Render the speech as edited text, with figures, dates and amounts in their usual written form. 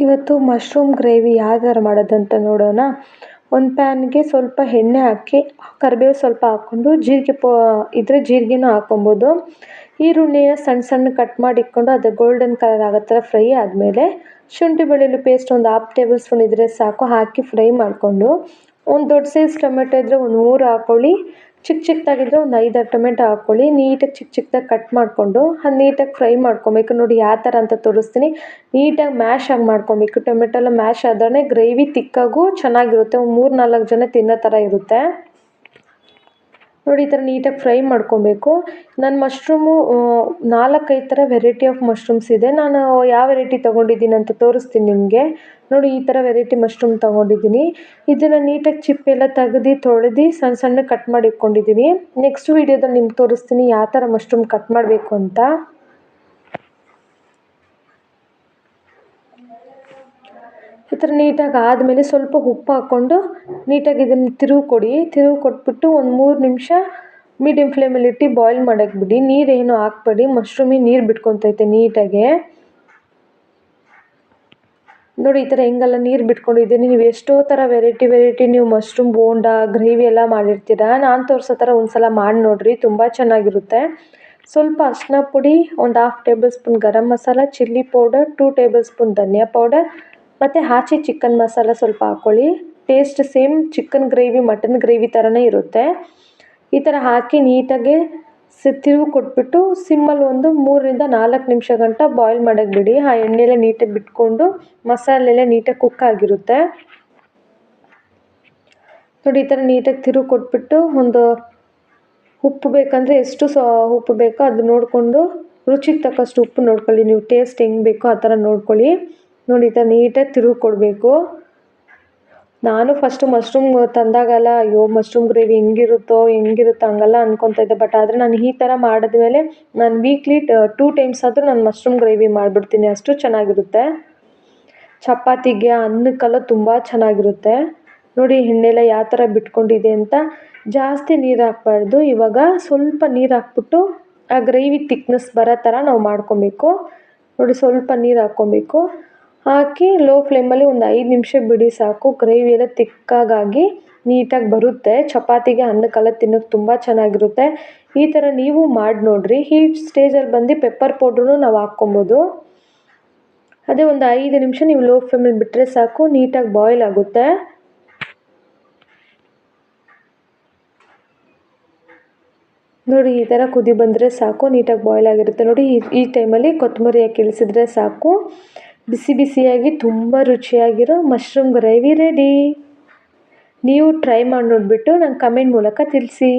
ಇವತ್ತು mushroom gravy ಯಾವ ಥರ ಮಾಡೋದಂತ ನೋಡೋಣ. ಒಂದು ಪ್ಯಾನ್ಗೆ ಸ್ವಲ್ಪ ಎಣ್ಣೆ ಹಾಕಿ ಕರಿಬೇವು ಸ್ವಲ್ಪ ಹಾಕ್ಕೊಂಡು ಜೀರಿಗೆನೂ ಹಾಕ್ಕೊಬೋದು. ಈರುಳ್ಳಿನ ಸಣ್ಣ ಸಣ್ಣ ಕಟ್ ಮಾಡಿ ಇಟ್ಕೊಂಡು ಅದು ಗೋಲ್ಡನ್ ಕಲರ್ ಆಗೋ ಥರ ಫ್ರೈ ಆದಮೇಲೆ ಶುಂಠಿ ಬೆಳ್ಳುಳ್ಳಿ ಪೇಸ್ಟ್ ಒಂದು 1/2 ಟೇಬಲ್ ಸ್ಪೂನ್ ಇದ್ದರೆ ಸಾಕು, ಹಾಕಿ ಫ್ರೈ ಮಾಡಿಕೊಂಡು ಒಂದು ದೊಡ್ಡ ಸೈಜ್ ಟೊಮೆಟೊ ಇದ್ದರೆ ಒಂದು 3 ಹಾಕ್ಕೊಳ್ಳಿ, ಚಿಕ್ಕದಾಗಿದ್ದರೆ ಒಂದು 5-6 ಟೊಮೆಟೊ ಹಾಕ್ಕೊಳ್ಳಿ. ನೀಟಾಗಿ ಚಿಕ್ಕದಾಗಿ ಕಟ್ ಮಾಡಿಕೊಂಡು ಅದು ನೀಟಾಗಿ ಫ್ರೈ ಮಾಡ್ಕೊಬೇಕು. ನೋಡಿ ಯಾವ ಥರ ಅಂತ ತೋರಿಸ್ತೀನಿ. ನೀಟಾಗಿ ಮ್ಯಾಶ್ ಆಗಿ ಮಾಡ್ಕೊಬೇಕು. ಟೊಮೆಟೊ ಎಲ್ಲ ಮ್ಯಾಶ್ ಆದ್ರೆ ಗ್ರೇವಿ ತಿಕ್ಕಾಗೂ ಚೆನ್ನಾಗಿರುತ್ತೆ. ಒಂದು 3-4 ಜನ ತಿನ್ನೋ ಥರ ಇರುತ್ತೆ. ನೋಡಿ ಈ ಥರ ನೀಟಾಗಿ ಫ್ರೈ ಮಾಡ್ಕೊಬೇಕು. ನಾನು ಮಶ್ರೂಮು 4-5 ಥರ ವೆರೈಟಿ ಆಫ್ ಮಶ್ರೂಮ್ಸ್ ಇದೆ. ನಾನು ಯಾವ ವೆರೈಟಿ ತೊಗೊಂಡಿದ್ದೀನಿ ಅಂತ ತೋರಿಸ್ತೀನಿ ನಿಮಗೆ. ನೋಡಿ ಈ ಥರ ವೆರೈಟಿ ಮಶ್ರೂಮ್ ತೊಗೊಂಡಿದ್ದೀನಿ. ಇದನ್ನು ನೀಟಾಗಿ ಚಿಪ್ಪೆಲ್ಲ ತೆಗೆದು ತೊಳೆದು ಸಣ್ಣ ಸಣ್ಣ ಕಟ್ ಮಾಡಿ ಇಟ್ಕೊಂಡಿದ್ದೀನಿ. ನೆಕ್ಸ್ಟ್ ವೀಡಿಯೋದಲ್ಲಿ ನಿಮ್ಗೆ ತೋರಿಸ್ತೀನಿ ಯಾವ ಥರ ಮಶ್ರೂಮ್ ಕಟ್ ಮಾಡಬೇಕು ಅಂತ. ಈ ಥರ ನೀಟಾಗಿ ಆದಮೇಲೆ ಸ್ವಲ್ಪ ಉಪ್ಪು ಹಾಕ್ಕೊಂಡು ನೀಟಾಗಿ ಇದನ್ನು ತಿರುವು ಕೊಟ್ಬಿಟ್ಟು ಒಂದು 3 ನಿಮಿಷ ಮೀಡಿಯಮ್ ಫ್ಲೇಮಲ್ಲಿ ಇಟ್ಟು ಬಾಯ್ಲ್ ಮಾಡೋಕ್ಕೆ ಬಿಡಿ. ನೀರೇನು ಹಾಕ್ಬೇಡಿ, ಮಶ್ರೂಮಿಗೆ ನೀರು ಬಿಟ್ಕೊತೈತೆ ನೀಟಾಗೆ. ನೋಡಿ ಈ ಥರ ಹೆಂಗೆಲ್ಲ ನೀರು ಬಿಟ್ಕೊಂಡಿದ್ದೀನಿ. ನೀವು ಎಷ್ಟೋ ಥರ ವೆರೈಟಿ ನೀವು ಮಶ್ರೂಮ್ ಬೋಂಡಾ ಗ್ರೇವಿ ಎಲ್ಲ ಮಾಡಿರ್ತೀರ. ನಾನು ತೋರಿಸೋ ಥರ ಒಂದು ಸಲ ಮಾಡಿ ನೋಡಿರಿ, ತುಂಬ ಚೆನ್ನಾಗಿರುತ್ತೆ. ಸ್ವಲ್ಪ ಅರಿಶಿನ ಪುಡಿ, ಒಂದು 1/2 table spoon garam masala, chilli powder, 2 table spoon dhania powder ಮತ್ತು ಆಚೆ ಚಿಕನ್ ಮಸಾಲ ಸ್ವಲ್ಪ ಹಾಕ್ಕೊಳ್ಳಿ. Taste same chicken gravy mutton gravy ಥರನೇ ಇರುತ್ತೆ. ಈ ಥರ ಹಾಕಿ ನೀಟಾಗಿ ತಿರುವು ಕೊಟ್ಬಿಟ್ಟು ಸಿಮ್ಮಲ್ಲಿ ಒಂದು 3-4 ನಿಮಿಷ ಗಂಟ ಬಾಯ್ಲ್ ಮಾಡೋಕ್ಕೆ ಬಿಡಿ. ಆ ಎಣ್ಣೆಲ್ಲ ನೀಟಾಗಿ ಬಿಟ್ಕೊಂಡು ಮಸಾಲೆಲ್ಲ ನೀಟಾಗಿ ಕುಕ್ ಆಗಿರುತ್ತೆ. ನೋಡಿ ಈ ಥರ ನೀಟಾಗಿ ತಿರುವು ಕೊಟ್ಬಿಟ್ಟು ಒಂದು ಉಪ್ಪು ಬೇಕಂದರೆ ಎಷ್ಟು ಉಪ್ಪು ಬೇಕೋ ಅದು ನೋಡಿಕೊಂಡು ರುಚಿಗೆ ತಕ್ಕಷ್ಟು ಉಪ್ಪು ನೋಡ್ಕೊಳ್ಳಿ. ನೀವು ಟೇಸ್ಟ್ ಹೆಂಗೆ ಬೇಕೋ ಆ ಥರ ನೋಡ್ಕೊಳ್ಳಿ. ನೋಡಿ ಈ ಥರ ನೀಟಾಗಿ ತಿರುವು ಕೊಡಬೇಕು. ನಾನು ಫಸ್ಟು ಮಶ್ರೂಮ್ ತಂದಾಗಲ್ಲ ಅಯ್ಯೋ ಮಶ್ರೂಮ್ ಗ್ರೇವಿ ಹೆಂಗಿರುತ್ತೋ ಹಂಗೆಲ್ಲ ಅಂದ್ಕೊತಾ ಇದ್ದೆ. ಬಟ್ ಆದರೆ ನಾನು ಈ ಥರ ಮಾಡಿದ್ಮೇಲೆ ನಾನು ವೀಕ್ಲಿ 2 ಟೈಮ್ಸ್ ಆದರೂ ನಾನು ಮಶ್ರೂಮ್ ಗ್ರೇವಿ ಮಾಡಿಬಿಡ್ತೀನಿ. ಅಷ್ಟು ಚೆನ್ನಾಗಿರುತ್ತೆ. ಚಪಾತಿಗೆ ಅನ್ನಕ್ಕೆಲ್ಲ ತುಂಬ ಚೆನ್ನಾಗಿರುತ್ತೆ. ನೋಡಿ ಎಣ್ಣೆಲ್ಲ ಯಾವ ಥರ ಬಿಟ್ಕೊಂಡಿದೆ ಅಂತ. ಜಾಸ್ತಿ ನೀರು ಹಾಕ್ಬಾರ್ದು. ಇವಾಗ ಸ್ವಲ್ಪ ನೀರು ಹಾಕ್ಬಿಟ್ಟು ಆ ಗ್ರೇವಿ ತಿಕ್ನೆಸ್ ಬರೋ ಥರ ನಾವು ಮಾಡ್ಕೊಬೇಕು. ನೋಡಿ ಸ್ವಲ್ಪ ನೀರು ಹಾಕ್ಕೊಬೇಕು. ಹಾಕಿ ಲೋ ಫ್ಲೇಮಲ್ಲಿ ಒಂದು 5 ನಿಮಿಷ ಬಿಡಿ ಸಾಕು. ಗ್ರೇವಿ ಎಲ್ಲ ತಿಕ್ಕಾಗಿ ನೀಟಾಗಿ ಬರುತ್ತೆ. ಚಪಾತಿಗೆ ಅನ್ನಕ್ಕೆಲ್ಲ ತಿನ್ನೋಕ್ಕೆ ತುಂಬ ಚೆನ್ನಾಗಿರುತ್ತೆ. ಈ ಥರ ನೀವು ಮಾಡಿ ನೋಡಿರಿ. ಈ ಸ್ಟೇಜಲ್ಲಿ ಬಂದು ಪೆಪ್ಪರ್ ಪೌಡ್ರೂ ನಾವು ಹಾಕ್ಕೊಬೋದು. ಅದೇ ಒಂದು 5 ನಿಮಿಷ ನೀವು ಲೋ ಫ್ಲೇಮಲ್ಲಿ ಬಿಟ್ಟರೆ ಸಾಕು, ನೀಟಾಗಿ ಬಾಯ್ಲ್ ಆಗುತ್ತೆ. ನೋಡಿ ಈ ಥರ ಕುದಿ ಬಂದರೆ ಸಾಕು, ನೀಟಾಗಿ ಬಾಯ್ಲ್ ಆಗಿರುತ್ತೆ. ನೋಡಿ ಈ ಟೈಮಲ್ಲಿ ಕೊತ್ತಂಬರಿ ಹಾಕಿ ಇಳಿಸಿದ್ರೆ ಸಾಕು. ಬಿಸಿ ಬಿಸಿಯಾಗಿ ತುಂಬ ರುಚಿಯಾಗಿರೋ ಮಶ್ರೂಮ್ ಗ್ರೇವಿ ರೆಡಿ. ನೀವು ಟ್ರೈ ಮಾಡಿ ನೋಡಿಬಿಟ್ಟು ನಂಗೆ ಕಮೆಂಟ್ ಮೂಲಕ ತಿಳಿಸಿ.